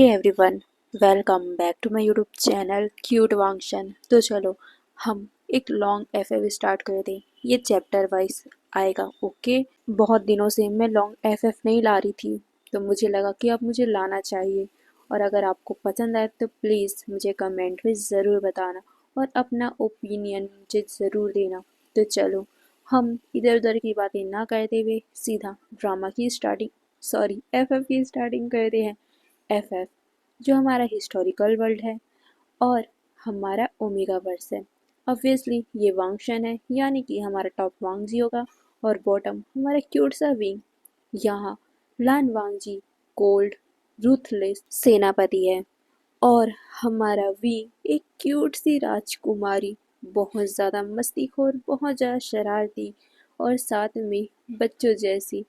Hey everyone, welcome back to my YouTube channel cute Wangshan. तो चलो हम एक लॉन्ग एफएफ स्टार्ट कर दें। ये चैप्टर वाइज आएगा। ओके। बहुत दिनों से मैं लॉन्ग एफएफ नहीं ला रही थी, तो मुझे लगा कि अब मुझे लाना चाहिए। और अगर आपको पसंद आए तो प्लीज़ मुझे कमेंट में ज़रूर बताना और अपना ओपिनियन मुझे ज़रूर देना। तो चलो हम इधर उधर की बातें ना करते हुए सीधा ड्रामा की स्टार्टिंग एफएफ की स्टार्टिंग करते हैं। एफएफ जो हमारा हिस्टोरिकल वर्ल्ड है और हमारा ओमेगा वर्स है। ऑब्वियसली ये वांगशन है, यानी कि हमारा टॉप वांगजी होगा और बॉटम हमारा क्यूट सा विंग। यहाँ लान वांगजी कोल्ड रूथलेस सेनापति है और हमारा विंग एक क्यूट सी राजकुमारी, बहुत ज़्यादा मस्तीखोर, बहुत ज़्यादा शरारती और साथ में बच्चों जैसी।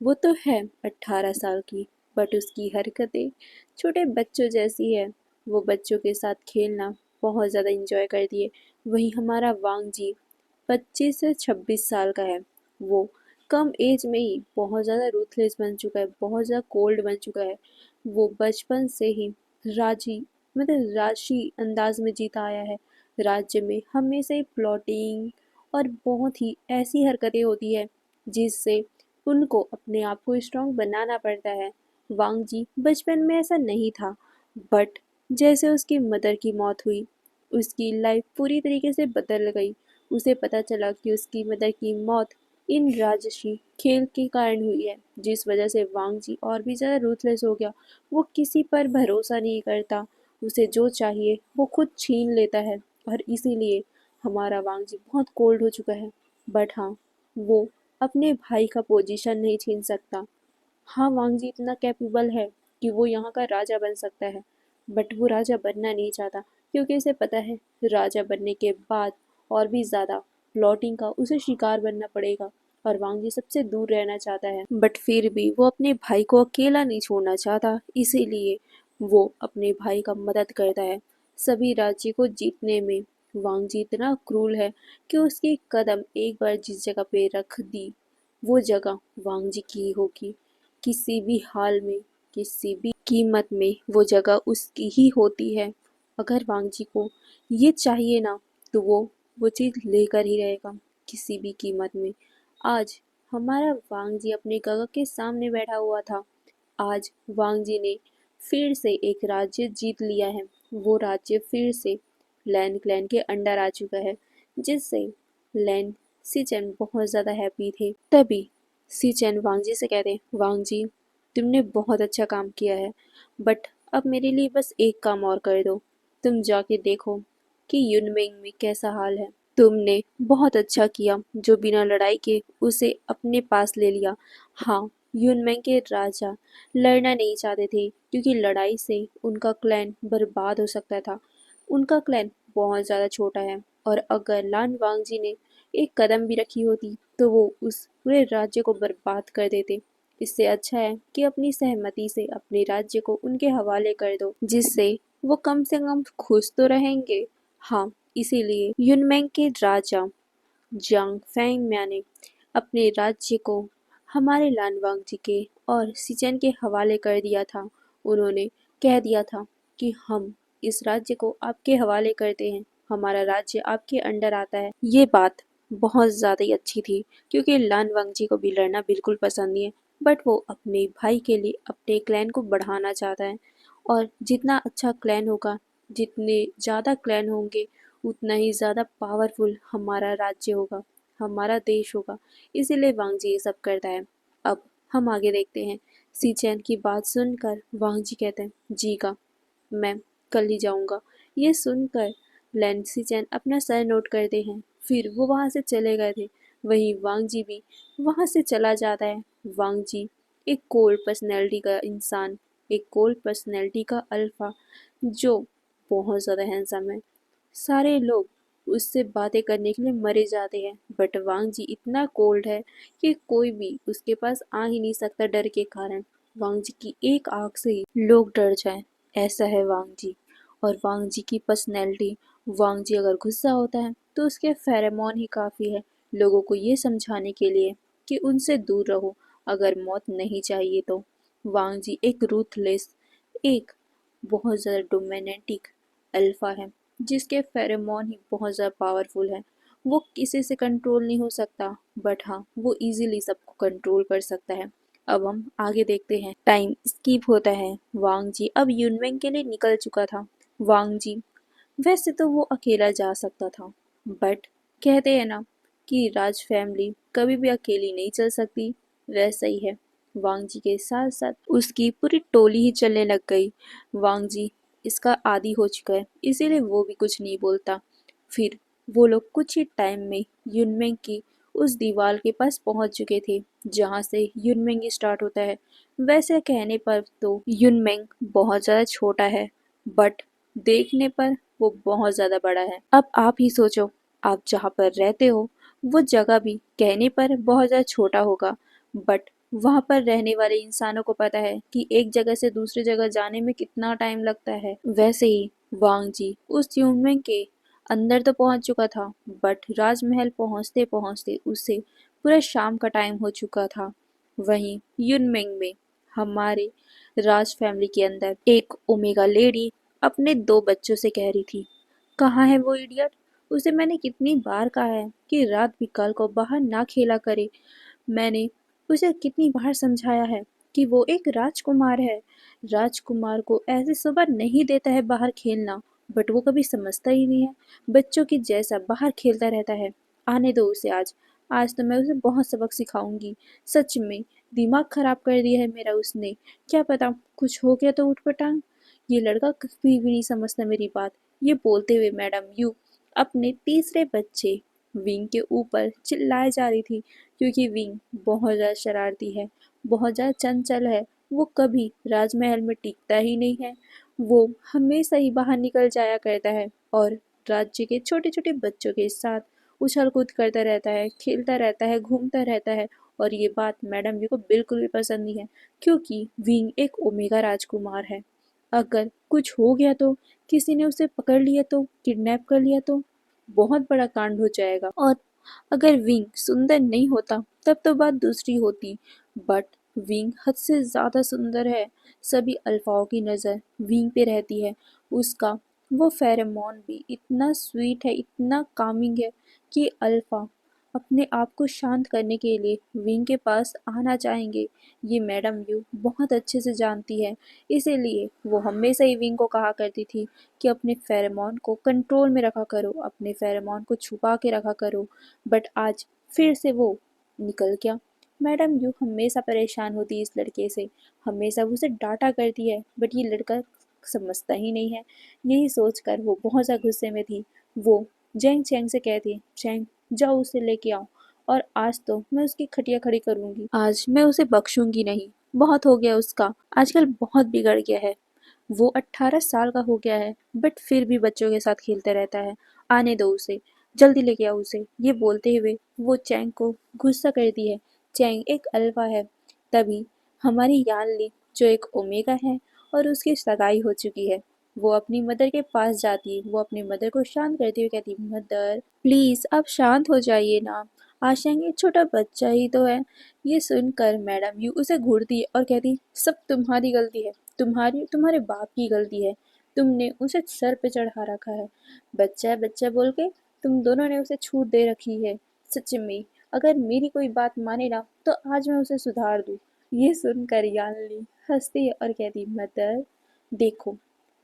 वो तो है 18 साल की, बट उसकी हरकतें छोटे बच्चों जैसी है। वो बच्चों के साथ खेलना बहुत ज़्यादा इंजॉय करती है। वहीं हमारा वांगजी 25 से 26 साल का है। वो कम एज में ही बहुत ज़्यादा रूथलेस बन चुका है, बहुत ज़्यादा कोल्ड बन चुका है। वो बचपन से ही राजी राशि अंदाज में जीता आया है। राज्य में हमेशा ही प्लॉटिंग और बहुत ही ऐसी हरकतें होती है जिससे उनको अपने आप को स्ट्रांग बनाना पड़ता है। वांगजी बचपन में ऐसा नहीं था, बट जैसे उसकी मदर की मौत हुई, उसकी लाइफ पूरी तरीके से बदल गई। उसे पता चला कि उसकी मदर की मौत इन राजसी खेल के कारण हुई है, जिस वजह से वांगजी और भी ज़्यादा रूथलेस हो गया। वो किसी पर भरोसा नहीं करता, उसे जो चाहिए वो खुद छीन लेता है और इसीलिए हमारा वांगजी बहुत कोल्ड हो चुका है। बट हाँ, वो अपने भाई का पोजीशन नहीं छीन सकता। हाँ, वांगजी इतना कैपेबल है कि वो यहाँ का राजा बन सकता है, बट वो राजा बनना नहीं चाहता क्योंकि उसे पता है राजा बनने के बाद और भी ज़्यादा प्लॉटिंग का उसे शिकार बनना पड़ेगा और वांगजी सबसे दूर रहना चाहता है। बट फिर भी वो अपने भाई को अकेला नहीं छोड़ना चाहता, इसीलिए वो अपने भाई का मदद करता है। सभी राज्य को जीतने में वांगजी इतना क्रूर है कि उसकी कदम एक बार जिस जगह पे रख दी, वो जगह वांगजी की ही होगी। किसी भी हाल में, किसी भी कीमत में वो जगह उसकी ही होती है। अगर वांगजी को ये चाहिए ना, तो वो चीज़ लेकर ही रहेगा किसी भी कीमत में। आज हमारा वांगजी अपने गगा के सामने बैठा हुआ था। आज वांगजी ने फिर से एक राज्य जीत लिया है। वो राज्य फिर से लैन क्लैन के अंडर आ चुका है, जिससे लैन सिचन बहुत ज़्यादा हैप्पी थे। तभी सिचन वांगजी से कहते हैं, वांगजी तुमने बहुत अच्छा काम किया है, बट अब मेरे लिए बस एक काम और कर दो। तुम जाके देखो कि युनमेंग में कैसा हाल है। तुमने बहुत अच्छा किया जो बिना लड़ाई के उसे अपने पास ले लिया। हाँ, युनमेंग के राजा लड़ना नहीं चाहते थे क्योंकि लड़ाई से उनका क्लैन बर्बाद हो सकता था। उनका क्लैन बहुत ज़्यादा छोटा है और अगर लान वांगजी ने एक कदम भी रखी होती तो वो उस पूरे राज्य को बर्बाद कर देते। इससे अच्छा है कि अपनी सहमति से अपने राज्य को उनके हवाले कर दो, जिससे वो कम से कम खुश तो रहेंगे। हाँ, इसीलिए युनमेंग के राजा जांग फेंगम्या ने अपने राज्य को हमारे लानवांगजी के और सिचन के हवाले कर दिया था। उन्होंने कह दिया था कि हम इस राज्य को आपके हवाले करते हैं, हमारा राज्य आपके अंडर आता है। ये बात बहुत ज़्यादा ही अच्छी थी क्योंकि लानवांगजी को भी लड़ना बिल्कुल पसंद नहीं है, बट वो अपने भाई के लिए अपने क्लैन को बढ़ाना चाहता है। और जितना अच्छा क्लैन होगा, जितने ज़्यादा क्लैन होंगे, उतना ही ज़्यादा पावरफुल हमारा राज्य होगा, हमारा देश होगा। इसीलिए वांगजी ये सब करता है। अब हम आगे देखते हैं। सीचैन की बात सुनकर वांगजी कहते हैं, जी का मैं कल ही जाऊंगा। ये सुनकर लैन सीचैन अपना सर नोट करते हैं, फिर वो वहाँ से चले गए थे। वहीं वांगजी भी वहाँ से चला जाता है। वांगजी एक कोल्ड पर्सनैलिटी का इंसान, एक कोल्ड पर्सनैलिटी का अल्फा, जो बहुत ज़्यादा हैंडसम है। सारे लोग उससे बातें करने के लिए मरे जाते हैं, बट वांगजी इतना कोल्ड है कि कोई भी उसके पास आ ही नहीं सकता डर के कारण। वांगजी की एक आंख से ही लोग डर जाएं, ऐसा है वांगजी। और वांगजी की पर्सनैलिटी, वांगजी अगर गुस्सा होता है तो उसके फेरोमोन ही काफ़ी है लोगों को ये समझाने के लिए कि उनसे दूर रहो, अगर मौत नहीं चाहिए तो। वांगजी एक रूथलेस, एक बहुत ज़्यादा डोमिनेटिक अल्फा है, जिसके फेरोमोन ही बहुत ज़्यादा पावरफुल है। वो किसी से कंट्रोल नहीं हो सकता, बट हाँ वो इजीली सबको कंट्रोल कर सकता है। अब हम आगे देखते हैं। टाइम स्किप होता है। वांग जी अब यूनमेंग के लिए निकल चुका था। वांग जी वैसे तो वो अकेला जा सकता था, बट कहते हैं ना कि राज फैमिली कभी भी अकेली नहीं चल सकती। वैसा ही है, वांग जी के साथ साथ उसकी पूरी टोली ही चलने लग गई। वांग जी इसका आदी हो चुका है, इसीलिए वो भी कुछ नहीं बोलता। फिर वो लोग कुछ ही टाइम में युनमेंग की उस दीवार के पास पहुंच चुके थे जहां से युनमेंग स्टार्ट होता है। वैसे कहने पर तो युनमेंग बहुत ज़्यादा छोटा है, बट देखने पर वो बहुत ज़्यादा बड़ा है। अब आप ही सोचो, आप जहाँ पर रहते हो वो जगह भी कहने पर बहुत ज़्यादा छोटा होगा, बट वहाँ पर रहने वाले इंसानों को पता है कि एक जगह से दूसरी जगह जाने में कितना टाइम लगता है। वैसे ही वांग जी उस यूनमेंग के अंदर तो पहुंच चुका था, बट राजमहल पहुंचते पहुंचते उसे पूरा शाम का टाइम हो चुका था। वहीं यूनमेंग में हमारे राज फैमिली के अंदर एक ओमेगा लेडी अपने 2 बच्चों से कह रही थी, कहाँ है वो इडियट? उसे मैंने कितनी बार कहा है कि रात बिकाल को बाहर ना खेला करे। मैंने उसे कितनी बार समझाया है कि वो एक राजकुमार है। राजकुमार को ऐसे सुबह नहीं देता है बाहर खेलना, बट वो कभी समझता ही नहीं है। बच्चों की जैसा बाहर खेलता रहता है। आने दो उसे आज। आज तो मैं उसे बहुत सबक सिखाऊंगी। सच में दिमाग खराब कर दिया है मेरा उसने। क्या पता कुछ हो गया तो उठपटांग। ये लड़का कभी भी नहीं समझता मेरी बात। ये बोलते हुए मैडम यू अपने तीसरे बच्चे विंग के ऊपर चिल्लाए जा रही थी, क्योंकि विंग बहुत ज़्यादा शरारती है, बहुत ज़्यादा चंचल है। वो कभी राजमहल में टिकता ही नहीं है। वो हमेशा ही बाहर निकल जाया करता है और राज्य के छोटे छोटे बच्चों के साथ उछल कूद करता रहता है, खेलता रहता है, घूमता रहता है। और ये बात मैडम जी को बिल्कुल भी पसंद नहीं है, क्योंकि विंग एक ओमेगा राजकुमार है। अगर कुछ हो गया तो, किसी ने उसे पकड़ लिया तो, किडनैप कर लिया तो बहुत बड़ा कांड हो जाएगा। और अगर विंग सुंदर नहीं होता तब तो बात दूसरी होती, बट विंग हद से ज़्यादा सुंदर है। सभी अल्फाओं की नज़र विंग पे रहती है। उसका वो फेरोमोन भी इतना स्वीट है, इतना कामिंग है कि अल्फा अपने आप को शांत करने के लिए विंग के पास आना चाहेंगे। ये मैडम यू बहुत अच्छे से जानती है, इसीलिए वो हमेशा ही विंग को कहा करती थी कि अपने फेरोमोन को कंट्रोल में रखा करो, अपने फेरोमोन को छुपा के रखा करो। बट आज फिर से वो निकल गया। मैडम यू हमेशा परेशान होती है इस लड़के से, हमेशा वो उसे डांटा करती है, बट ये लड़का समझता ही नहीं है। यही सोचकर वो बहुत ज़्यादा गुस्से में थी। वो जैंग चैंग से कहती, चैंग जाओ उसे लेके आओ, और आज तो मैं उसकी खटिया खड़ी करूंगी। आज मैं उसे बख्शूंगी नहीं। बहुत हो गया उसका, आजकल बहुत बिगड़ गया है। वो 18 साल का हो गया है, बट फिर भी बच्चों के साथ खेलता रहता है। आने दो उसे, जल्दी लेके आओ उसे। ये बोलते हुए वो चैंग को गुस्सा करती है। चैंग एक अल्फा है। तभी हमारी यानली जो एक ओमेगा है और उसकी सगाई हो चुकी है, वो अपनी मदर के पास जाती है। वो अपनी मदर को शांत करती हुई कहती, मदर प्लीज आप शांत हो जाइए ना, आशंग एक छोटा बच्चा ही तो है। ये सुनकर मैडम यू उसे घूरती है और कहती, सब तुम्हारी गलती है, तुम्हारी तुम्हारे बाप की गलती है। तुमने उसे सर पे चढ़ा रखा है। बच्चा बोल के तुम दोनों ने उसे छूट दे रखी है। सच में अगर मेरी कोई बात माने ना तो आज मैं उसे सुधार दूँ। ये सुनकर यानली हंसती है और कहती, मदर देखो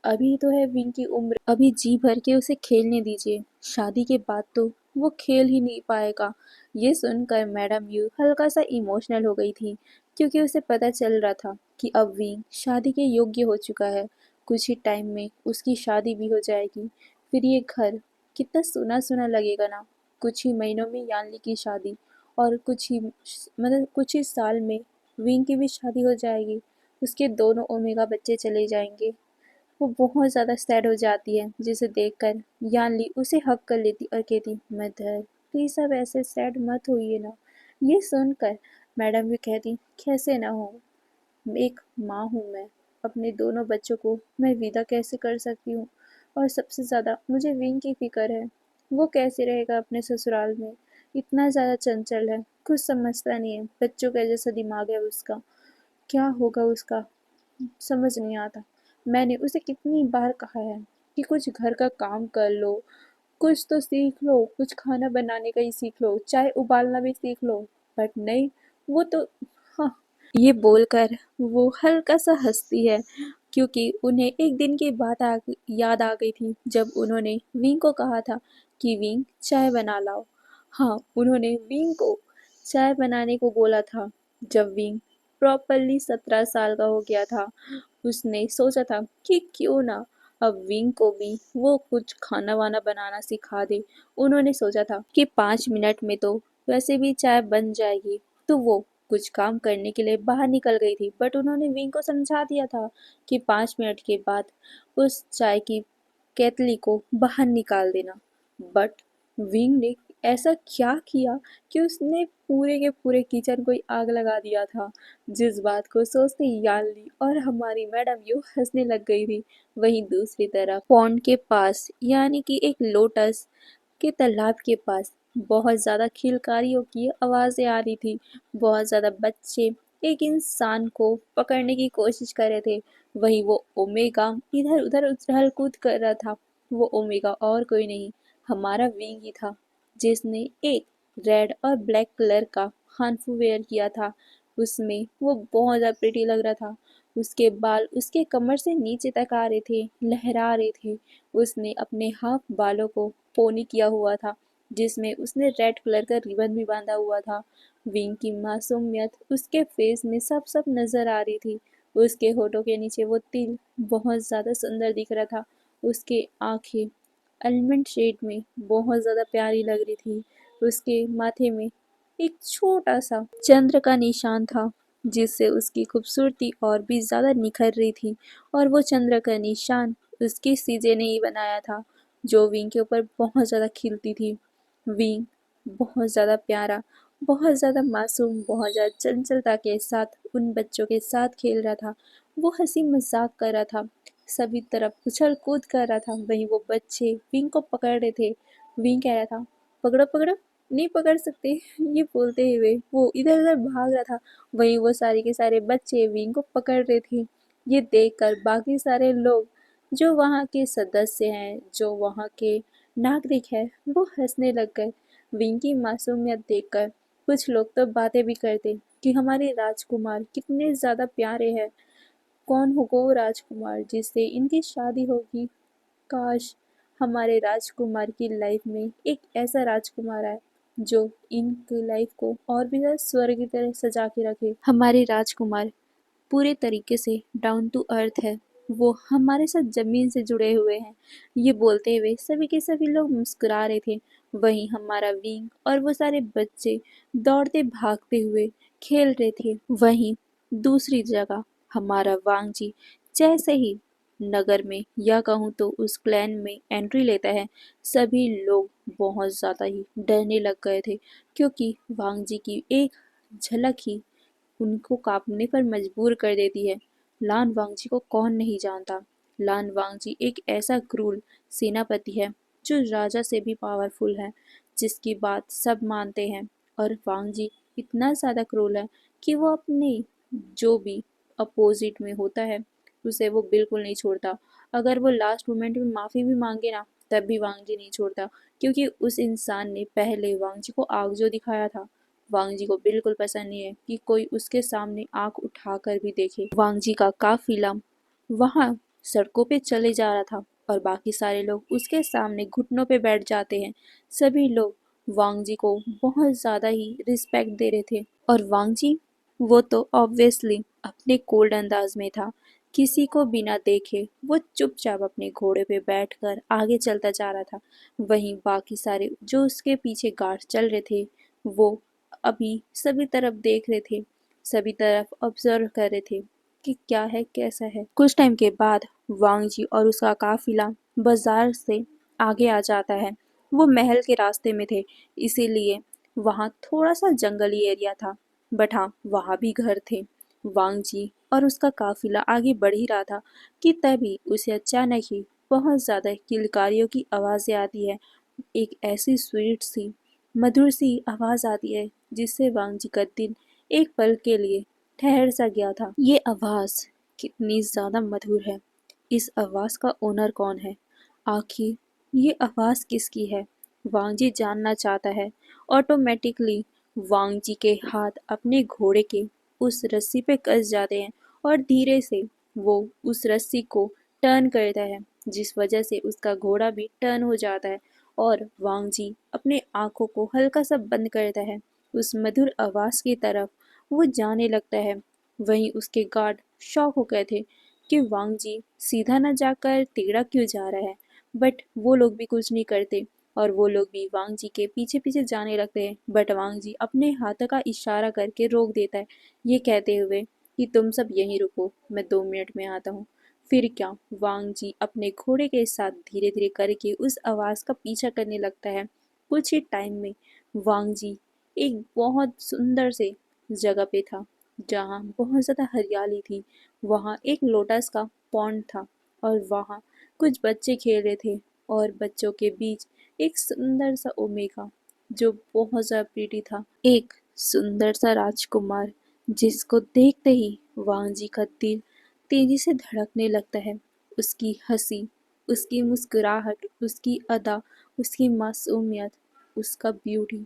अभी तो है विंग की उम्र, अभी जी भर के उसे खेलने दीजिए। शादी के बाद तो वो खेल ही नहीं पाएगा। ये सुनकर मैडम यू हल्का सा इमोशनल हो गई थी, क्योंकि उसे पता चल रहा था कि अब विंग शादी के योग्य हो चुका है। कुछ ही टाइम में उसकी शादी भी हो जाएगी। फिर ये घर कितना सुना सुना लगेगा ना। कुछ ही महीनों में यानली की शादी, और कुछ ही साल में विंग की भी शादी हो जाएगी। उसके दोनों ओमेगा बच्चे चले जाएंगे। वो बहुत ज़्यादा सैड हो जाती है, जिसे देखकर यानली उसे हक कर लेती और कहती, मदर प्लीज़ अब ऐसे सैड मत होइए ना। ये सुनकर मैडम भी कहती, कैसे ना हो, एक माँ हूँ मैं, अपने दोनों बच्चों को मैं विदा कैसे कर सकती हूँ। और सबसे ज़्यादा मुझे विंग की फिक्र है। वो कैसे रहेगा अपने ससुराल में, इतना ज़्यादा चंचल है, कुछ समझता नहीं है, बच्चों का जैसा दिमाग है उसका। क्या होगा उसका समझ नहीं आता। मैंने उसे कितनी बार कहा है कि कुछ घर का काम कर लो, कुछ तो सीख लो, कुछ खाना बनाने का ही सीख लो, चाय उबालना भी सीख लो। बट नहीं, वो तो हाँ, ये बोलकर वो हल्का सा हंसती है, क्योंकि उन्हें एक दिन की बात याद आ गई थी जब उन्होंने विंग को कहा था कि विंग चाय बना लाओ। हाँ, उन्होंने विंग को चाय बनाने को बोला था जब विंग प्रॉपरली 17 साल का हो गया था। उसने सोचा था कि क्यों ना अब विंग को भी वो कुछ खाना वाना बनाना सिखा दे। उन्होंने सोचा था कि 5 मिनट में तो वैसे भी चाय बन जाएगी, तो वो कुछ काम करने के लिए बाहर निकल गई थी। बट उन्होंने विंग को समझा दिया था कि 5 मिनट के बाद उस चाय की केतली को बाहर निकाल देना। बट विंग ने ऐसा क्या किया कि उसने पूरे के पूरे किचन को ही आग लगा दिया था। जिस बात को सोचते ही यालनी और हमारी मैडम यूं हंसने लग गई थी। वहीं दूसरी तरफ पॉन्ड के पास, यानी कि एक लोटस के तालाब के पास, बहुत ज़्यादा किलकारियों की आवाज़ें आ रही थी। बहुत ज़्यादा बच्चे एक इंसान को पकड़ने की कोशिश कर रहे थे। वहीं वो ओमेगा इधर उधर उछल कूद कर रहा था। वो ओमेगा और कोई नहीं, हमारा विंग ही था, जिसने एक रेड और ब्लैक कलर का हानफू वेयर किया था। उसमें वो बहुत ज़्यादा प्रिटी लग रहा था। उसके बाल उसके कमर से नीचे तक आ रहे थे, लहरा रहे थे। उसने अपने हाफ बालों को पोनी किया हुआ था, जिसमें उसने रेड कलर का रिबन भी बांधा हुआ था। विंग की मासूमियत उसके फेस में सब सब नजर आ रही थी। उसके होठों के नीचे वो तिल बहुत ज़्यादा सुंदर दिख रहा था। उसके आंखें आलमंड शेड में बहुत ज़्यादा प्यारी लग रही थी। उसके माथे में एक छोटा सा चंद्र का निशान था, जिससे उसकी खूबसूरती और भी ज़्यादा निखर रही थी। और वो चंद्र का निशान उसकी सीजे ने ही बनाया था, जो विंग के ऊपर बहुत ज़्यादा खिलती थी। विंग बहुत ज़्यादा प्यारा, बहुत ज़्यादा मासूम, बहुत ज़्यादा चंचलता के साथ उन बच्चों के साथ खेल रहा था। वो हंसी मजाक कर रहा था, सभी तरफ उछल कूद कर रहा था। वहीं वो बच्चे विंग को पकड़ रहे थे। विंग कह रहा था, पकड़ो पकड़ो, नहीं पकड़ सकते, ये बोलते हुए वो इधर उधर भाग रहा था। वहीं वो सारे के सारे बच्चे विंग को पकड़ रहे थे। ये देखकर बाकी सारे लोग, जो वहाँ के सदस्य हैं, जो वहाँ के नागरिक हैं, वो हंसने लग गए विंग की मासूमियत देखकर। कुछ लोग तो बातें भी करते कि हमारे राजकुमार कितने ज़्यादा प्यारे हैं, कौन होगा वो राजकुमार जिससे इनकी शादी होगी। काश हमारे राजकुमार की लाइफ में एक ऐसा राजकुमार आए जो इनकी लाइफ को और भी ज़्यादा स्वर्ग की तरह सजा के रखे। हमारे राजकुमार पूरे तरीके से डाउन टू अर्थ है, वो हमारे साथ जमीन से जुड़े हुए हैं। ये बोलते हुए सभी के सभी लोग मुस्कुरा रहे थे। वहीं हमारा विंग और वो सारे बच्चे दौड़ते भागते हुए खेल रहे थे। वहीं दूसरी जगह हमारा वांगजी जैसे ही नगर में, या कहूँ तो उस क्लैन में एंट्री लेता है, सभी लोग बहुत ज़्यादा ही डरने लग गए थे, क्योंकि वांगजी की एक झलक ही उनको कांपने पर मजबूर कर देती है। लान वांगजी को कौन नहीं जानता। लान वांगजी एक ऐसा क्रूर सेनापति है जो राजा से भी पावरफुल है, जिसकी बात सब मानते हैं। और वांगजी इतना ज़्यादा क्रूर है कि वो अपने जो भी अपोजिट में होता है उसे वो बिल्कुल नहीं छोड़ता। अगर वो लास्ट मोमेंट में माफ़ी भी मांगे ना, तब भी वांगजी नहीं छोड़ता, क्योंकि उस इंसान ने पहले वांगजी को आग जो दिखाया था, वांगजी को बिल्कुल पसंद नहीं है कि कोई उसके सामने आंख उठाकर भी देखे। वांगजी का काफिला वहां सड़कों पे चले जा रहा था और बाकी सारे लोग उसके सामने घुटनों पे बैठ जाते हैं। सभी लोग वांगजी को बहुत ज्यादा ही रिस्पेक्ट दे रहे थे। और वांगजी, वो तो ऑब्वियसली अपने कोल्ड अंदाज में था। किसी को बिना देखे वो चुपचाप अपने घोड़े पे बैठकर आगे चलता जा रहा था। वहीं बाकी सारे जो उसके पीछे गार्ड चल रहे थे, वो अभी सभी तरफ देख रहे थे, सभी तरफ ऑब्जर्व कर रहे थे कि क्या है कैसा है। कुछ टाइम के बाद वांगजी और उसका काफिला बाजार से आगे आ जाता है। वो महल के रास्ते में थे, इसीलिए वहाँ थोड़ा सा जंगली एरिया था, बट हाँ वहाँ भी घर थे। वांगजी और उसका काफिला आगे बढ़ ही रहा था कि तभी उसे अचानक ही बहुत ज्यादा किलकारियों की आवाजें आती है। एक ऐसी स्वीट सी मधुर सी आवाज आती है जिससे वांगजी का दिल एक पल के लिए ठहर सा गया था। ये आवाज कितनी ज्यादा मधुर है, इस आवाज़ का ओनर कौन है? आखिर ये आवाज़ किसकी है? वांग जी जानना चाहता है। ऑटोमेटिकली वांग जी के हाथ अपने घोड़े के उस रस्सी पे कस जाते हैं और धीरे से वो उस रस्सी को टर्न करता है, जिस वजह से उसका घोड़ा भी टर्न हो जाता है और वांग जी अपने आंखों को हल्का सा बंद करता है। उस मधुर आवाज़ की तरफ वो जाने लगता है। वहीं उसके गार्ड शॉक हो गए थे कि वांग जी सीधा न जाकर टेढ़ा क्यों जा रहा है, बट वो लोग भी कुछ नहीं करते और वो लोग भी वांग जी के पीछे पीछे जाने लगते हैं। बट वांग जी अपने हाथ का इशारा करके रोक देता है, ये कहते हुए कि तुम सब यहीं रुको, मैं 2 मिनट में आता हूँ। फिर क्या, वांग जी अपने घोड़े के साथ धीरे धीरे करके उस आवाज़ का पीछा करने लगता है। कुछ ही टाइम में वांग जी एक बहुत सुंदर से जगह पे था, जहाँ बहुत ज़्यादा हरियाली थी। वहाँ एक लोटस का पॉन्ड था और वहाँ कुछ बच्चे खेल रहे थे और बच्चों के बीच एक सुंदर सा ओमेगा जो बहुत ज़्यादा प्रीटी था, एक सुंदर सा राजकुमार, जिसको देखते ही वांग जी का दिल तेजी से धड़कने लगता है। उसकी हंसी, उसकी मुस्कुराहट, उसकी अदा, उसकी मासूमियत, उसका ब्यूटी,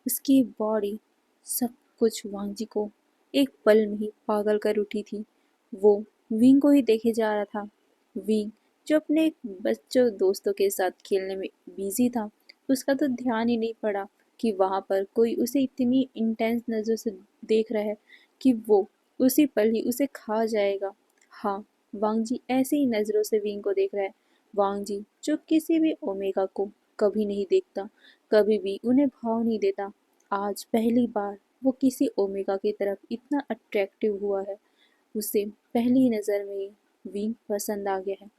उसकी बॉडी, सब कुछ वांग जी को एक पल में ही पागल कर उठी थी। वो विंग को ही देखे जा रहा था। विंग जो अपने बच्चों दोस्तों के साथ खेलने में बिजी था, उसका तो ध्यान ही नहीं पड़ा कि वहाँ पर कोई उसे इतनी इंटेंस नज़र से देख रहा है कि वो उसी पल ही उसे खा जाएगा। हाँ, वांग जी ऐसी ही नज़रों से विंग को देख रहा है। वांग जी जो किसी भी ओमेगा को कभी नहीं देखता, कभी भी उन्हें भाव नहीं देता, आज पहली बार वो किसी ओमेगा की तरफ इतना अट्रैक्टिव हुआ है। उसे पहली नज़र में ही विंग पसंद आ गया है।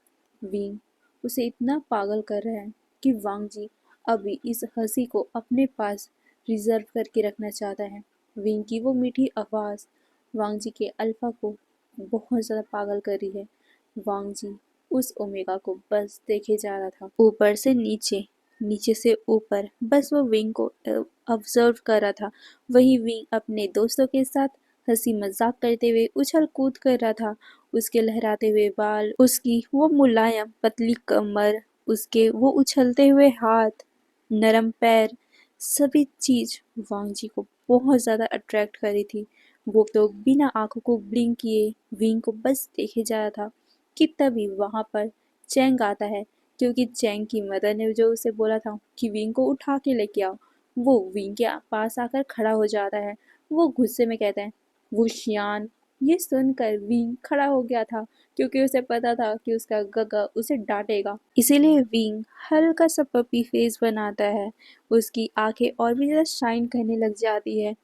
विंग उसे इतना पागल कर रहा है कि वांग जी अभी इस हंसी को अपने पास रिजर्व करके रखना चाहता है। विंग की वो मीठी आवाज़ वांग जी के अल्फा को बहुत ज़्यादा पागल कर रही है। वांग जी उस ओमेगा को बस देखे जा रहा था, ऊपर से नीचे, नीचे से ऊपर, बस वो विंग को ऑब्जर्व कर रहा था। वही विंग अपने दोस्तों के साथ हंसी मजाक करते हुए उछल कूद कर रहा था। उसके लहराते हुए बाल, उसकी वो मुलायम पतली कमर, उसके वो उछलते हुए हाथ, नरम पैर, सभी चीज वांग जी को बहुत ज्यादा अट्रैक्ट कर रही थी। वो तो बिना आंखों को ब्लिंक किए विंग को बस देखे जा रहा था कि तभी वहां पर चैंग आता है, क्योंकि चैंग की मदर ने जो उसे बोला था कि विंग को उठा के लेके आओ। वो विंग के पास आकर खड़ा हो जाता है। वो गुस्से में कहता है, वुशियान। ये सुनकर विंग खड़ा हो गया था, क्योंकि उसे पता था कि उसका गगा उसे डांटेगा। इसीलिए विंग हल्का सा पपी फेस बनाता है। उसकी आंखें और भी ज्यादा शाइन करने लग जाती है,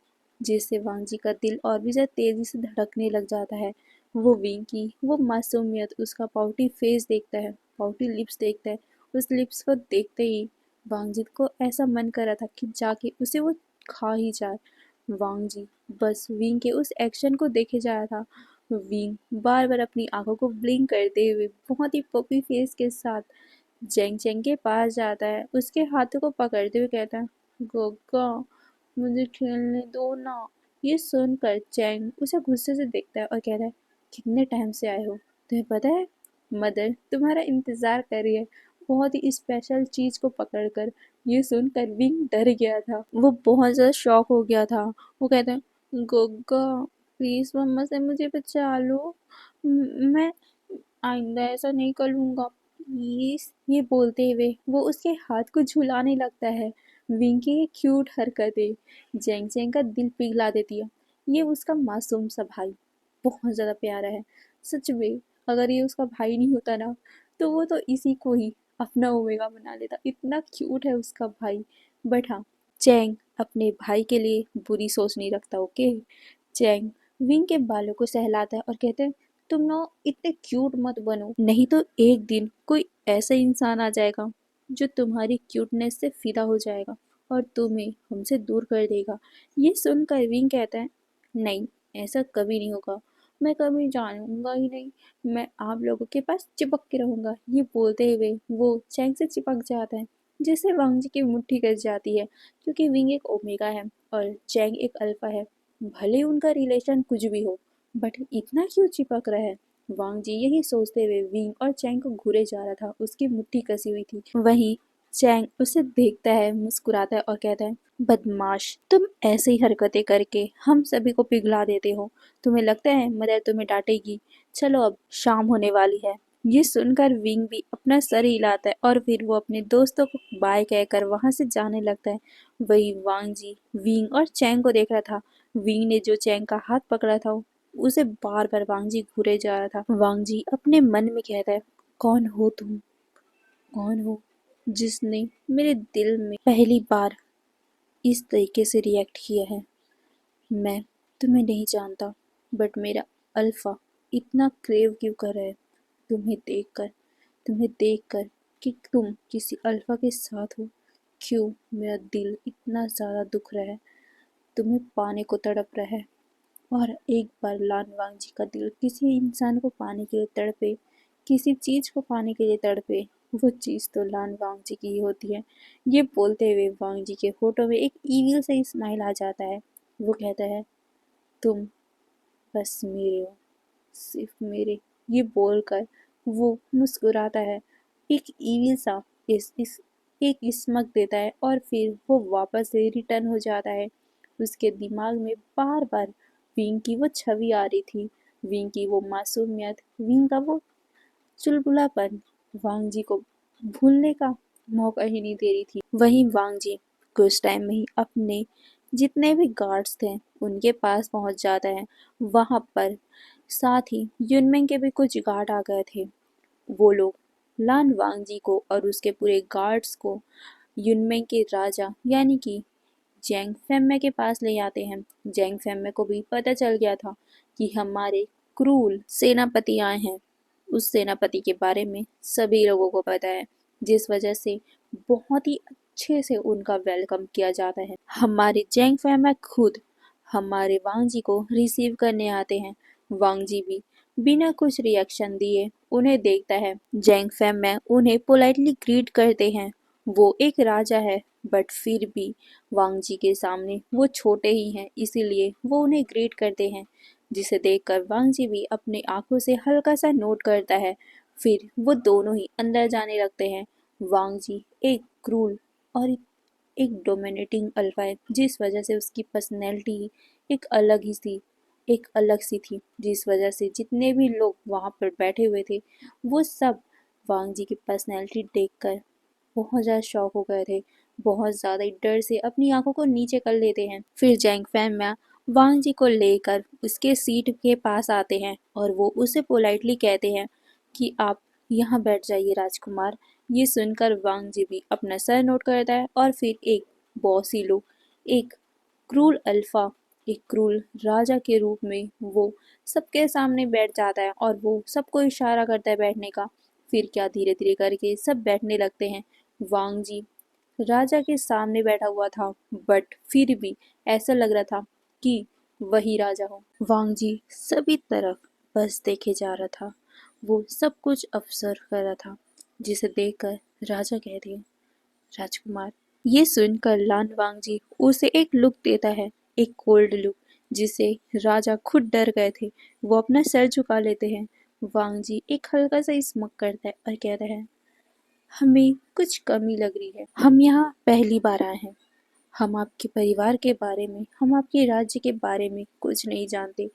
जिससे वांग जी का दिल और भी ज्यादा तेजी से धड़कने लग जाता है। वो विंग की वो मासूमियत, उसका पाउटी फेस देखता है, पाउटी लिप्स देखता है। उस लिप्स को देखते ही वांगजित को ऐसा मन कर रहा था कि जाके उसे वो खा ही जाए। वांग जी बस विंग के उस एक्शन को देखे जा रहा था। विंग बार बार अपनी आंखों को ब्लिंक करते हुए बहुत ही पपी फेस के साथ जेंग चेंग के पास जाता है। उसके हाथों को पकड़ते हुए कहता है, गोगा मुझे खेलने दो ना। ये सुनकर चैंग उसे गुस्से से देखता है और कहता है, कितने टाइम से आए हो? तुम्हें पता है मदर तुम्हारा इंतजार कर रही है बहुत ही स्पेशल चीज को पकड़कर। ये सुनकर विंग डर गया था, वो बहुत ज्यादा शॉक हो गया था। वो कहता है, गोगा प्लीज मम्मा से मुझे बचा लो, मैं आइंदा ऐसा नहीं करूंगा प्लीज। ये बोलते हुए वो उसके हाथ को झुलाने लगता है। विंग की ये क्यूट हरकतें जेंग जेंग का दिल पिघला देती है। ये उसका मासूम सा भाई बहुत ज़्यादा प्यारा है। सच में अगर ये उसका भाई नहीं होता ना, तो वो तो इसी को ही अपना ओमेगा बना लेता। इतना क्यूट है उसका भाई। बट हाँ, चैंग अपने भाई के लिए बुरी सोच नहीं रखता। ओके, चैंग विंग के बालों को सहलाता है और कहते हैं, तुम ना इतने क्यूट मत बनो, नहीं तो एक दिन कोई ऐसा इंसान आ जाएगा जो तुम्हारी क्यूटनेस से फिदा हो जाएगा और तुम्हें हमसे दूर कर देगा। ये सुनकर विंग कहता है, नहीं, ऐसा कभी नहीं होगा, मैं कभी जानूंगा ही नहीं, मैं आप लोगों के पास चिपक के रहूंगा। ये बोलते हुए वो चैंग से चिपक जाता है, जिससे वांग जी की मुट्ठी कस जाती है, क्योंकि विंग एक ओमेगा है और चैंग एक अल्फा है। भले उनका रिलेशन कुछ भी हो, बट इतना क्यों चिपक रहा है? वांग जी यही सोचते हुए विंग और चैंग को घूरे जा रहा था। उसकी मुट्ठी कसी हुई थी। वहीं चैंग उसे देखता है, मुस्कुराता है और कहता है, बदमाश, तुम ऐसे ही हरकतें करके हम सभी को पिघला देते हो। तुम्हें लगता है मदर तुम्हें डांटेगी? चलो अब शाम होने वाली है। ये सुनकर विंग भी अपना सर हिलाता है और फिर वो अपने दोस्तों को बाय कहकर वहां से जाने लगता है। वही वांग जी विंग और चैंग को देख रहा था। विंग ने जो चैंग का हाथ पकड़ा था उसे बार बार वांग जी घूरे जा रहा था। वांग जी अपने मन में कहता है, कौन हो तुम? कौन हो जिसने मेरे दिल में पहली बार इस तरीके से रिएक्ट किया है? मैं तुम्हें नहीं जानता, बट मेरा अल्फा इतना क्रेव क्यों कर रहा है तुम्हें देखकर, तुम्हें देखकर कि तुम किसी अल्फा के साथ हो। क्यों मेरा दिल इतना ज़्यादा दुख रहा है, तुम्हें पाने को तड़प रहा है। और एक बार लान वांग जी का दिल किसी इंसान को पाने के लिए तड़पे, किसी चीज़ को पाने के लिए तड़पे, वो चीज़ तो लान वांग जी की ही होती है। ये बोलते हुए वांग जी के होठों में एक ईविल से स्माइल आ जाता है। वो कहता है, तुम बस मेरे हो, सिर्फ मेरे। ये बोलकर वो मुस्कुराता है। एक ईविल सा इस एक स्मक देता है और फिर वो वापस से रिटर्न हो जाता है। उसके दिमाग में बार बार विंग की वो छवि आ रही थी। विंग की वो मासूमियत, विंग का वो चुलबुलापन वांग जी को भूलने का मौका ही नहीं दे रही थी। वहीं वांग जी कुछ टाइम में ही अपने जितने भी गार्ड्स थे उनके पास पहुंच जाता है। वहां पर साथ ही युनमिंग के भी कुछ गार्ड आ गए थे। वो लोग लान वांग जी को और उसके पूरे गार्ड्स को युनमिंग के राजा यानी कि जेंग फेम्मे के पास ले आते हैं। जेंग फेम्मे को भी पता चल गया था कि हमारे क्रूल सेनापति आए हैं। उस सेनापति के बारे में सभी लोगों को पता है, जिस वजह से बहुत ही अच्छे से उनका वेलकम किया जाता है। हमारे जेंग फेम्मे खुद हमारे वांग जी को रिसीव करने आते हैं। वांग जी भी बिना कुछ रिएक्शन दिए उन्हें देखता है। जेंग फेम्मे उन्हें पोलाइटली ग्रीट करते हैं। वो एक राजा है, बट फिर भी वांग जी के सामने वो छोटे ही हैं, इसीलिए वो उन्हें ग्रीट करते हैं, जिसे देखकर वांग जी भी अपने आंखों से हल्का सा नोट करता है। फिर वो दोनों ही अंदर जाने लगते हैं। वांग जी एक क्रूल और एक डोमिनेटिंग अल्फा है, जिस वजह से उसकी पर्सनैलिटी एक अलग सी थी, जिस वजह से जितने भी लोग वहाँ पर बैठे हुए थे वो सब वांग जी की पर्सनैलिटी देखकर बहुत ज़्यादा शॉक हो गए थे। बहुत ज़्यादा ही डर से अपनी आंखों को नीचे कर लेते हैं। फिर जैंग फैमिया वांग जी को लेकर उसके सीट के पास आते हैं और वो उसे पोलाइटली कहते हैं कि आप यहाँ बैठ जाइए राजकुमार। ये सुनकर वांग जी भी अपना सर नोट करता है और फिर एक बॉसी लुक, एक क्रूर अल्फा, एक क्रूर राजा के रूप में वो सबके सामने बैठ जाता है और वो सबको इशारा करता है बैठने का। फिर क्या धीरे धीरे करके सब बैठने लगते हैं। वांग जी राजा के सामने बैठा हुआ था, बट फिर भी ऐसा लग रहा था कि वही राजा हो। वांग जी सभी तरफ बस देखे जा रहा था। वो सब कुछ ऑब्जर्व कर रहा था, जिसे देखकर राजा कहते हैं, राजकुमार। ये सुनकर लान वांग जी उसे एक लुक देता है, एक कोल्ड लुक, जिसे राजा खुद डर गए थे। वो अपना सर झुका लेते हैं। वांग जी एक हल्का सा स्मक करता है और कहता है, हमें कुछ कमी लग रही है। हम यहाँ पहली बार आए हैं। हम आपके परिवार के बारे में, हम आपके राज्य के बारे में कुछ नहीं जानते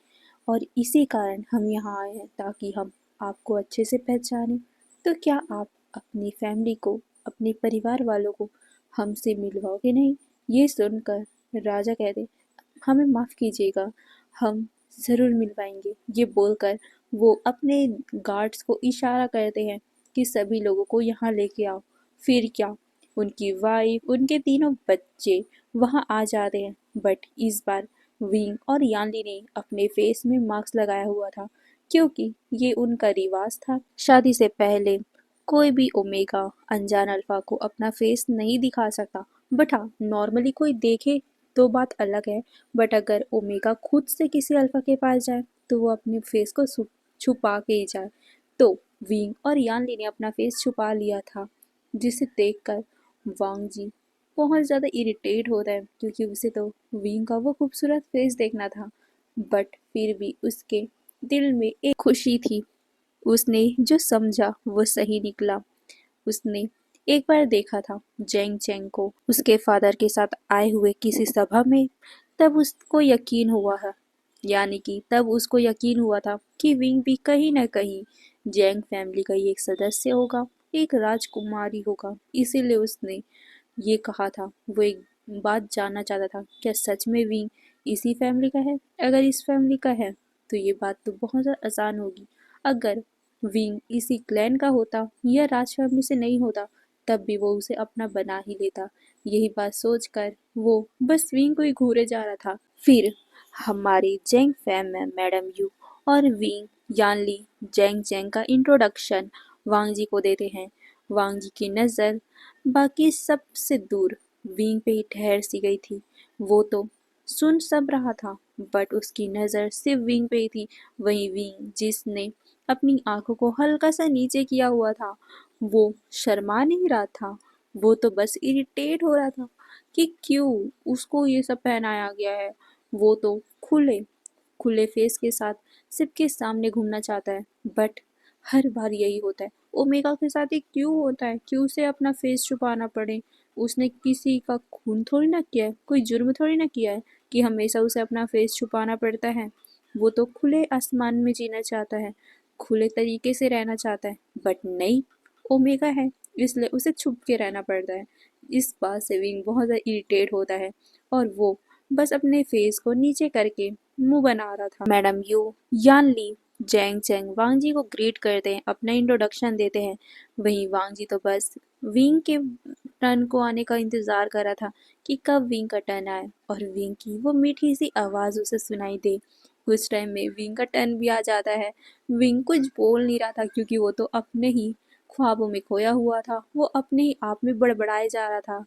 और इसी कारण हम यहाँ आए हैं ताकि हम आपको अच्छे से पहचानें। तो क्या आप अपनी फैमिली को, अपने परिवार वालों को हमसे मिलवाओगे नहीं? ये सुनकर राजा कहते, हमें माफ़ कीजिएगा, हम ज़रूर मिलवाएंगे। ये बोलकर वो अपने गार्ड्स को इशारा करते हैं कि सभी लोगों को यहाँ लेके आओ। फिर क्या, उनकी वाइफ, उनके तीनों बच्चे वहाँ आ जाते हैं। बट इस बार विंग और यानली ने अपने फेस में मास्क लगाया हुआ था, क्योंकि ये उनका रिवाज था। शादी से पहले कोई भी ओमेगा अनजान अल्फा को अपना फेस नहीं दिखा सकता। बट हाँ, नॉर्मली कोई देखे तो बात अलग है, बट अगर ओमेगा खुद से किसी अल्फा के पास जाए तो वो अपने फेस को छुपा के ही जाए। तो विंग और यानली ने अपना फेस छुपा लिया था, जिसे देखकर वांग जी बहुत ज़्यादा इरिटेट होता है, क्योंकि उसे तो विंग का वो खूबसूरत फेस देखना था। बट फिर भी उसके दिल में एक खुशी थी उसने जो समझा वो सही निकला। उसने एक बार देखा था जेंग चेंग को उसके फादर के साथ आए हुए किसी सभा में। तब उसको यकीन हुआ है, यानी कि तब उसको यकीन हुआ था कि विंग भी कहीं न कहीं जेंग फैमिली का ही एक सदस्य होगा, एक राजकुमारी होगा। इसीलिए उसने ये कहा था। वो एक बात जानना चाहता था, क्या सच में विंग इसी फैमिली का है? अगर इस फैमिली का है तो ये बात तो बहुत ज़्यादा आसान होगी। अगर विंग इसी क्लैन का होता या राज फैमिली से नहीं होता, तब भी वो उसे अपना बना ही लेता। यही बात सोचकर वो बस विंग को ही घूरे जा रहा था। फिर हमारी जेंग फैम में मैडम यू और विंग यानली जेंग जेंग का इंट्रोडक्शन वांग जी को देते हैं। वांग जी की नज़र बाकी सब से दूर विंग पे ही ठहर सी गई थी। वो तो सुन सब रहा था, बट उसकी नज़र सिर्फ विंग पे ही थी। वहीं विंग जिसने अपनी आंखों को हल्का सा नीचे किया हुआ था, वो शर्मा नहीं रहा था। वो तो बस इरिटेट हो रहा था कि क्यों उसको ये सब पहनाया गया है। वो तो खुले खुले फेस के साथ सबके सामने घूमना चाहता है, बट हर बार यही होता है। ओमेगा के साथ ये क्यों होता है? क्यों उसे अपना फेस छुपाना पड़े? उसने किसी का खून थोड़ी ना किया है, कोई जुर्म थोड़ी ना किया है कि हमेशा उसे अपना फेस छुपाना पड़ता है। वो तो खुले आसमान में जीना चाहता है, खुले तरीके से रहना चाहता है, बट नहीं, ओमेगा है इसलिए उसे छुप के रहना पड़ता है। इस बात से विंग बहुत ज़्यादा इरिटेट होता है और वो बस अपने फेस को नीचे करके मुंह बना रहा था। मैडम यू यान ली जेंग चेंग वांग जी को ग्रीट करते हैं, अपना इंट्रोडक्शन देते हैं। वहीं वांग जी तो बस विंग के टर्न को आने का इंतजार कर रहा था कि कब विंग का टर्न आए और विंग की वो मीठी सी आवाज़ उसे सुनाई दे। कुछ टाइम में विंग का टर्न भी आ जाता है। विंग कुछ बोल नहीं रहा था क्योंकि वो तो अपने ही ख्वाबों में खोया हुआ था। वो अपने ही आप में बड़बड़ाए जा रहा था।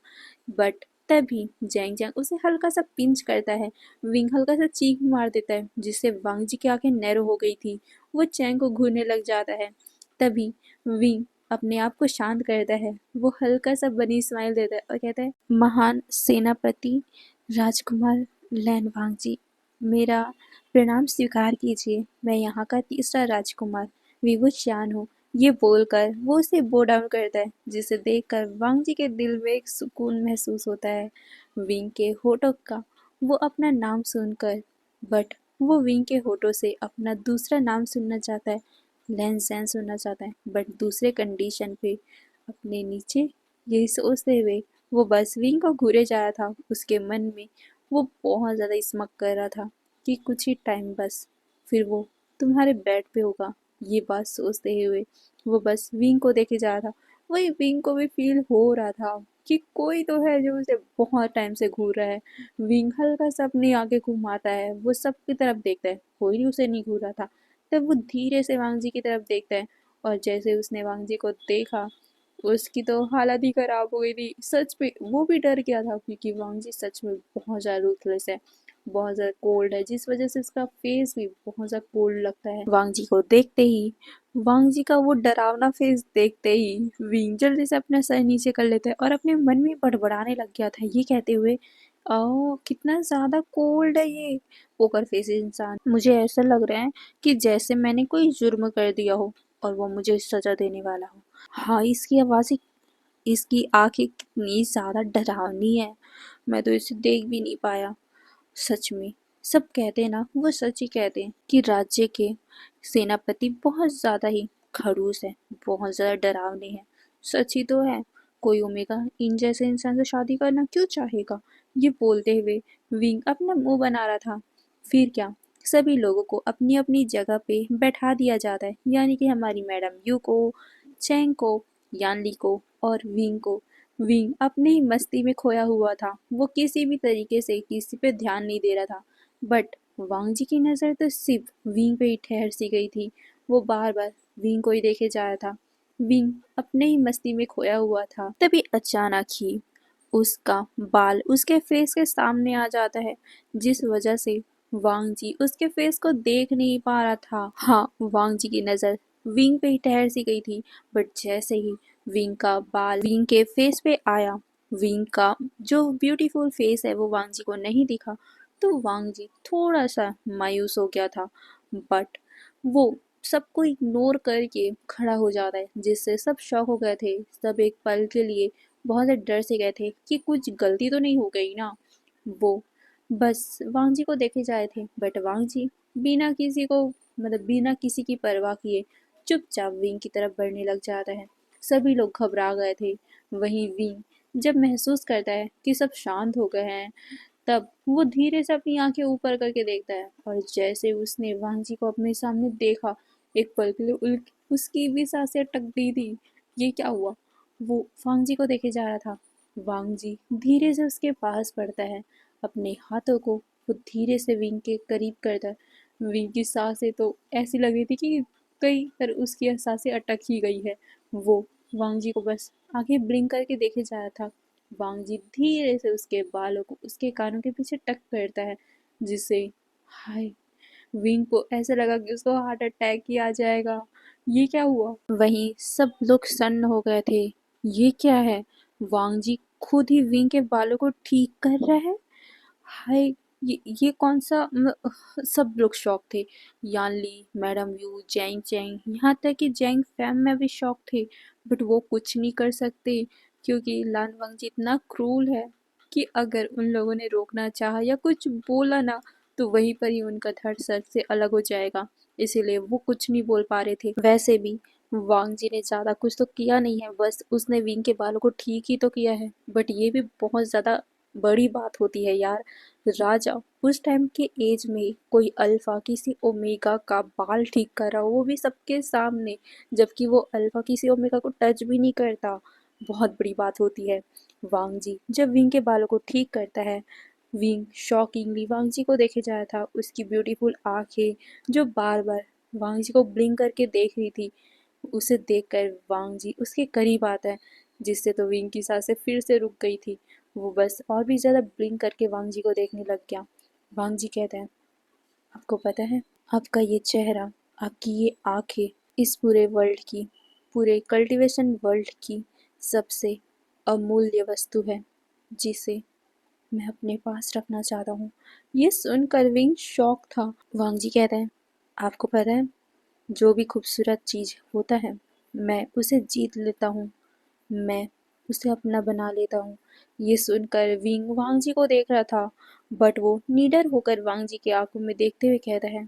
बट तभी जैंग जैंग उसे हल्का सा पिंच करता है। विंग हल्का सा चीख मार देता है जिससे वांग जी की आंखें नैरो हो गई थी। वो चैंग को घूरने लग जाता है। तभी विंग अपने आप को शांत करता है। वो हल्का सा बनी स्माइल देता है और कहता है, महान सेनापति राजकुमार लैन वांग जी, मेरा प्रणाम स्वीकार कीजिए। मैं यहाँ का तीसरा राजकुमार विवु च्यान हूँ। ये बोलकर वो उसे बो डाउन करता है, जिसे देखकर वांग जी के दिल में एक सुकून महसूस होता है। विंग के होठों का वो अपना नाम सुनकर, बट वो विंग के होठों से अपना दूसरा नाम सुनना चाहता है, लैन जैन सुनना चाहता है, बट दूसरे कंडीशन पे। अपने नीचे यही सोचते हुए वो बस विंग को घूरे जा रहा था। उसके मन में वो बहुत ज़्यादा स्मक कर रहा था कि कुछ ही टाइम बस फिर वो तुम्हारे बेड पे होगा। ये बात सोचते हुए वो बस विंग को देखे जा रहा था। वही विंग को भी फील हो रहा था कि कोई तो है जो उसे बहुत टाइम से घूर रहा है। विंग हल्का सा अपनी आंखें घुमाता है, वो सबकी तरफ देखता है, कोई उसे नहीं घूर रहा था। तब वो धीरे से वांग जी की तरफ देखता है और जैसे उसने वांग जी को देखा, उसकी तो हालत ही खराब हो गई थी। सच में वो भी डर गया था क्योंकि वांग जी सच में बहुत ज़्यादा रूथलेस है, बहुत ज़्यादा कोल्ड है, जिस वजह से इसका फेस भी बहुत ज़्यादा कोल्ड लगता है। वांग जी को देखते ही, वांग जी का वो डरावना फेस देखते ही विंग जल्दी से अपना सर नीचे कर लेता है और अपने मन में बड़बड़ाने लग गया था, ये कहते हुए, ओह कितना ज़्यादा कोल्ड है ये पोकर फेस इंसान। मुझे ऐसा लग रहा है कि जैसे मैंने कोई जुर्म कर दिया हो और वो मुझे सज़ा देने वाला हो। हाँ, इसकी आवाज़, इसकी आंखें कितनी ज़्यादा डरावनी है, मैं तो इसे देख भी नहीं पाया। सच में सब कहते हैं ना, वो सच ही कहते हैं कि राज्य के सेनापति बहुत ज़्यादा ही खड़ूस है, बहुत ज़्यादा डरावने हैं। सच ही तो है। कोई ओमेगा इन जैसे इंसान से शादी करना क्यों चाहेगा? ये बोलते हुए विंग अपना मुंह बना रहा था। फिर क्या, सभी लोगों को अपनी अपनी जगह पे बैठा दिया जाता है, यानी कि हमारी मैडम यू को, चैंग को, यानली को और विंग को। विंग अपने ही मस्ती में खोया हुआ था। वो किसी भी तरीके से किसी पे ध्यान नहीं दे रहा था। बट वांग जी की नज़र तो सिर्फ विंग पे ही ठहर सी गई थी। वो बार बार विंग को ही देखे जा रहा था। विंग अपने ही मस्ती में खोया हुआ था। तभी अचानक ही उसका बाल उसके फेस के सामने आ जाता है, जिस वजह से वांग जी उसके फेस को देख नहीं पा रहा था। हाँ, वांग जी की नज़र विंग पे ही ठहर सी गई थी, बट जैसे ही विंग का बाल विंग के फेस पे आया, विंग का जो ब्यूटीफुल फेस है वो वांग जी को नहीं दिखा। तो वांग जी थोड़ा सा मायूस हो गया था, बट वो सबको इग्नोर करके खड़ा हो जाता है, जिससे सब शॉक हो गए थे। सब एक पल के लिए बहुत से डर से गए थे कि कुछ गलती तो नहीं हो गई ना। वो बस वांग जी को देखे जाए थे, बट वांग जी बिना किसी को बिना किसी की परवाह किए चुपचाप विंग की तरफ बढ़ने लग जाता है। सभी लोग घबरा गए थे। वहीं विंग जब महसूस करता है कि सब शांत हो गए हैं, तब वो धीरे से अपनी आंखें ऊपर करके देखता है, और जैसे उसने वांग जी को अपने सामने देखा, एक पल के लिए उसकी भी सांसें अटक गई थी। ये क्या हुआ? वो वांग जी को देखे जा रहा था। वांग जी धीरे से उसके पास बढ़ता है, अपने हाथों को वो धीरे से विंग के करीब करता है। विंग की सांसें तो ऐसी लग रही थी कि कहीं पर उसकी सांसें अटक ही गई है। वो वांग जी को बस आगे ब्लिंक करके देखे जा रहा था। वांग जी धीरे से उसके बालों को उसके कानों के पीछे टक करता है, जिससे हाय, विंग को ऐसा लगा कि उसको हार्ट अटैक ही आ जाएगा। ये क्या हुआ? वहीं सब लोग सन्न हो गए थे। ये क्या है? वांग जी खुद ही विंग के बालों को ठीक कर रहा है। हाय, ये कौन सा सब लोग शॉक थे। यानली, मैडम यू, जैंग चैंग, यहाँ तक कि जैंग फैम में भी शॉक थे। बट वो कुछ नहीं कर सकते, क्योंकि लान वांगजी इतना क्रूल है कि अगर उन लोगों ने रोकना चाहा या कुछ बोला ना, तो वहीं पर ही उनका धड़ सर से अलग हो जाएगा। इसीलिए वो कुछ नहीं बोल पा रहे थे। वैसे भी वांग जी ने ज़्यादा कुछ तो किया नहीं है, बस उसने विंग के बालों को ठीक ही तो किया है। बट ये भी बहुत ज़्यादा बड़ी बात होती है यार। राजा उस टाइम के एज में कोई अल्फा किसी ओमेगा का बाल ठीक कर रहा हो, वो भी सबके सामने, जबकि वो अल्फा किसी ओमेगा को टच भी नहीं करता। बहुत बड़ी बात होती है। वांग जी जब विंग के बालों को ठीक करता है, विंग शॉकिंगली वांग जी को देखे जा रहा था। उसकी ब्यूटीफुल आंखें जो बार बार वांग जी को ब्लिंक करके देख रही थी, उसे देखकर वांग जी उसके करीब आता है, जिससे तो विंग की सांसें फिर से रुक गई थी। वो बस और भी ज़्यादा ब्लिंक करके वांग जी को देखने लग गया। वांग जी कहते हैं, आपको पता है, आपका ये चेहरा, आपकी ये आंखें इस पूरे वर्ल्ड की, पूरे कल्टीवेशन वर्ल्ड की सबसे अमूल्य वस्तु है, जिसे मैं अपने पास रखना चाहता हूँ। ये सुनकर विंग शॉक था। वांग जी कहते हैं, आपको पता है, जो भी खूबसूरत चीज़ होता है, मैं उसे जीत लेता हूँ, मैं उसे अपना बना लेता हूँ। ये सुनकर विंग वांग जी को देख रहा था, बट वो निडर होकर वांग जी की आंखों में देखते हुए कहता है,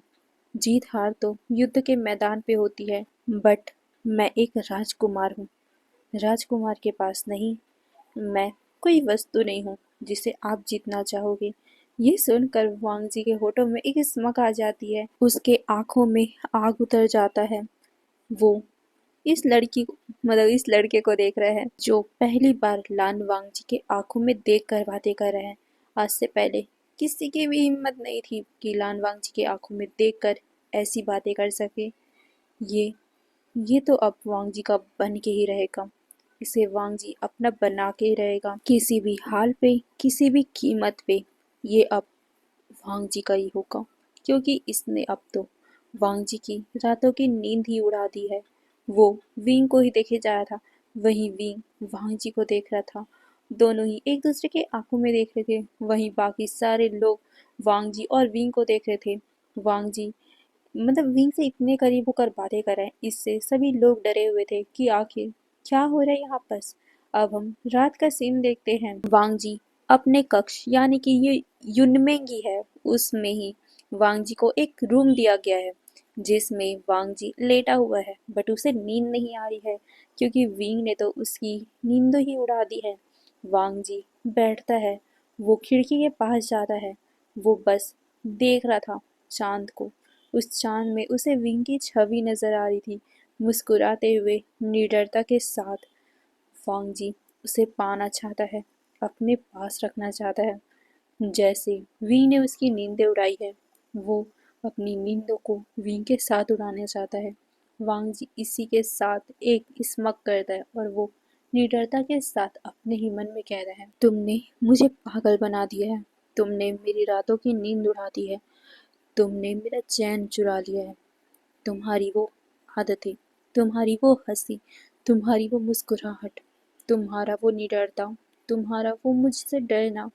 जीत हार तो युद्ध के मैदान पे होती है, बट मैं एक राजकुमार हूँ। राजकुमार के पास नहीं, मैं कोई वस्तु नहीं हूँ जिसे आप जीतना चाहोगे। ये सुनकर वांग जी के होठों में एक स्मक आ जाती है, उसके आंखों में आग उतर जाता है। वो इस लड़की को इस लड़के को देख रहे हैं, जो पहली बार लान वांगजी के आंखों में देख कर बातें कर रहे हैं। आज से पहले किसी की भी हिम्मत नहीं थी कि लान वांगजी के आंखों में देखकर ऐसी बातें कर सके। ये ये तो अब वांगजी का बन के ही रहेगा। इसे वांगजी अपना बना के ही रहेगा, किसी भी हाल पे, किसी भी कीमत पे। ये अब वांग जी का ही होगा, क्योंकि इसने अब तो वांग जी की रातों की नींद ही उड़ा दी है। वो विंग को ही देखे जा रहा था, वहीं विंग वांग जी को देख रहा था। दोनों ही एक दूसरे के आंखों में देख रहे थे। वहीं बाकी सारे लोग वांग जी और विंग को देख रहे थे। वांग जी विंग से इतने करीब होकर बातें कर रहे हैं, इससे सभी लोग डरे हुए थे कि आखिर क्या हो रहा है यहाँ पर। अब हम रात का सीन देखते हैं। वांग जी अपने कक्ष, यानी कि ये युनमेंगी है, उसमें ही वांग जी को एक रूम दिया गया है, जिसमें वांग जी लेटा हुआ है, बट उसे नींद नहीं आ रही है, क्योंकि विंग ने तो उसकी नींद ही उड़ा दी है। वांग जी बैठता है, वो खिड़की के पास जाता है। वो बस देख रहा था चांद को। उस चांद में उसे विंग की छवि नजर आ रही थी, मुस्कुराते हुए निडरता के साथ। वांग जी उसे पाना चाहता है, अपने पास रखना चाहता है। जैसे वी ने उसकी नींदें उड़ाई है, वो अपनी नींदों को वी के साथ उड़ाना चाहता है। वांग जी इसी के साथ एक स्मक करता है, और वो निडरता के साथ अपने ही मन में कह रहा है, तुमने मुझे पागल बना दिया है, तुमने मेरी रातों की नींद उड़ा दी है, तुमने मेरा चैन चुरा लिया है। तुम्हारी वो आदतें, तुम्हारी वो हंसी, तुम्हारी वो मुस्कुराहट, तुम्हारा वो निडरता, तुम्हारा वो मुझसे डरना,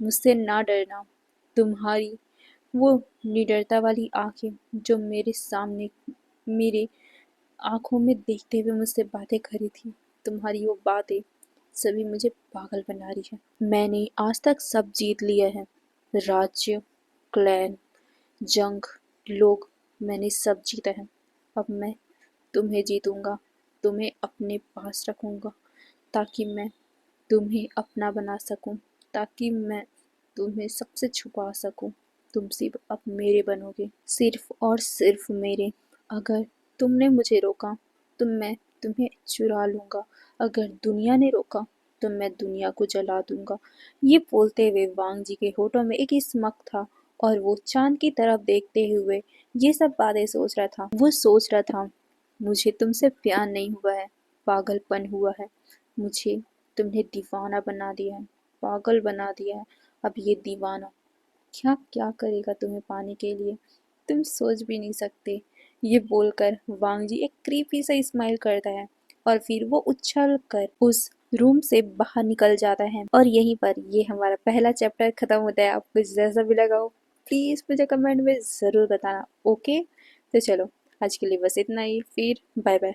मुझसे ना डरना, तुम्हारी वो निडरता वाली आंखें जो मेरे सामने मेरे आंखों में देखते हुए मुझसे बातें कर रही थी। तुम्हारी वो बातें सभी मुझे पागल बना रही है। मैंने आज तक सब जीत लिया है, राज्य, क्लैन, जंग, लोग, मैंने सब जीता है। अब मैं तुम्हें जीतूंगा, तुम्हें अपने पास रखूंगा, ताकि मैं तुम्हें अपना बना सकूं, ताकि मैं तुम्हें सबसे छुपा सकूं। तुम सिर्फ अब मेरे बनोगे, सिर्फ और सिर्फ मेरे। अगर तुमने मुझे रोका तो मैं तुम्हें चुरा लूंगा, अगर दुनिया ने रोका तो मैं दुनिया को जला दूंगा। ये बोलते हुए वांग जी के होठों में एक स्मक था और वो चांद की तरफ देखते हुए ये सब बातें सोच रहा था। वो सोच रहा था, मुझे तुमसे प्यार नहीं हुआ है, पागलपन हुआ है। मुझे तुमने दीवाना बना दिया है, पागल बना दिया है। अब ये दीवाना क्या क्या करेगा तुम्हें पाने के लिए, तुम सोच भी नहीं सकते। ये बोलकर वांग जी एक क्रीपी सा स्माइल करता है और फिर वो उछल कर उस रूम से बाहर निकल जाता है। और यहीं पर ये हमारा पहला चैप्टर खत्म होता है। आपको जैसा भी लगा हो प्लीज मुझे कमेंट में जरूर बताना। ओके, तो चलो आज के लिए बस इतना ही, फिर बाय बाय।